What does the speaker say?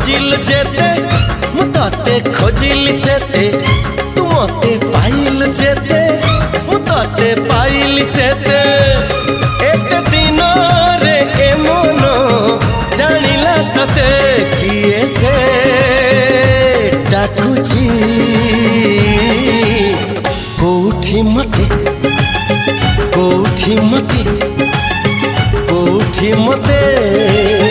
खोजिल जेते मुताते खोजिल सेते तू मते पाइल जेते मुताते पाइल सेते एते दिन रे ए मन जानिला सते किए से डाकुची कोठी मते कोठी मते कोठी मते